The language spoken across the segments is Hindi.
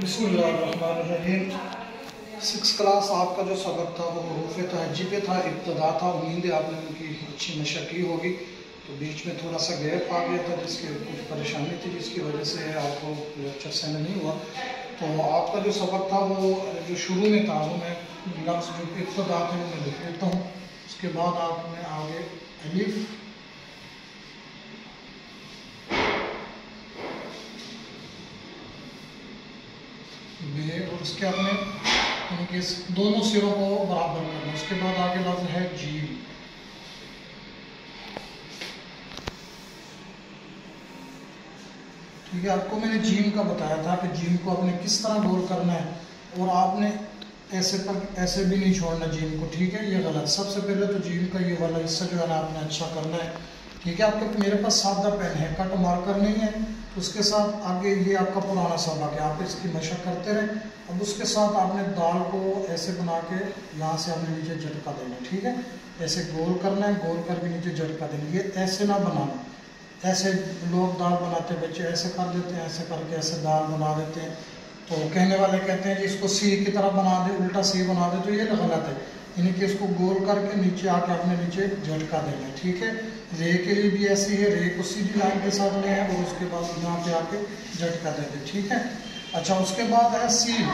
बिस्मिल्लाहिर्रहमानिर्रहीम। 6 क्लास आपका जो सबक था वो हरूफ तहज्जी पे था, इब्तदा था। उम्मीद है आपने उनकी अच्छी मशक की होगी। तो बीच में थोड़ा सा गैप आ गया था, जिसकी कुछ परेशानी थी, जिसकी वजह से आपको लेक्चर सेंड नहीं हुआ। तो आपका जो सबक था वो जो शुरू में था, वो मैं लफ्ज़ जो इब्तदा थे वो मैं लिख लेता हूँ। उसके बाद आपने आगे अलिफ, बे और उसके अपने उनके दोनों सिरों को बराबर करना। उसके बाद आगे लफ्ज़ है जीम। ठीक है, आपको मैंने जीम का बताया था कि जीम को आपने किस तरह गोल करना है, और आपने ऐसे पर ऐसे भी नहीं छोड़ना जीम को। ठीक है, ये गलत। सबसे पहले तो जीम का ये वाला हिस्सा जो है ना आपने अच्छा करना है। ठीक है, आपके मेरे पास सादा पेन है, कट मार्कर नहीं है। उसके साथ आगे ये आपका पुराना सबक है, आप इसकी मशक करते रहे। अब उसके साथ आपने दाल को ऐसे बना के यहाँ से आपने नीचे झटका देना। ठीक है, ऐसे गोल करना है, गोल करके नीचे झटका देना। ये ऐसे ना बनाना, ऐसे लोग दाल बनाते हैं, बच्चे ऐसे कर देते हैं, ऐसे करके ऐसे दाल बना देते हैं। तो कहने वाले कहते हैं कि इसको सी की तरह बना दे, उल्टा सी बना दे, तो ये गलत है। यानी कि इसको गोल करके नीचे आके अपने नीचे झटका देना है। ठीक है, रे के लिए भी ऐसी है, रे को सीधी लाइन के साथ ले हैं और उसके बाद यहाँ पे आके झटका देते। ठीक है, अच्छा उसके बाद है सीन।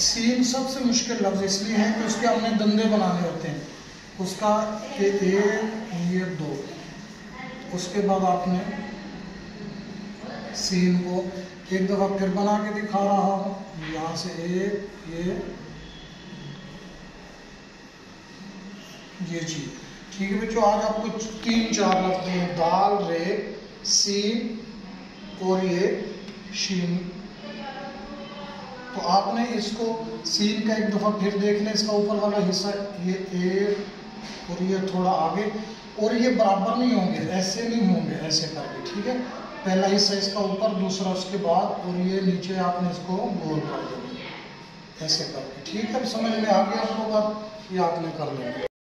सीन सबसे मुश्किल लफ्ज़ इसलिए है कि उसके अपने दंदे बनाने होते हैं। उसका ये 2, उसके बाद आपने सीन को एक दफ़ा फिर बना के दिखा रहा हूँ। यहाँ से ये चीज़। ठीक है बच्चों, आज आपको 3-4 लफ्ज़ हैं, दाल, रे, सीन और ये शीन। तो आपने इसको सीन का एक दफ़ा फिर देख लें, इसका ऊपर वाला हिस्सा ये ए और ये थोड़ा आगे, और ये बराबर नहीं होंगे, ऐसे नहीं होंगे, ऐसे करके। ठीक है, पहला हिस्सा इसका ऊपर, दूसरा उसके बाद, और ये नीचे आपने इसको गोल कर देना ऐसे करके। ठीक है, समझ में आ गया आपको बात, ये आपने कर लेना।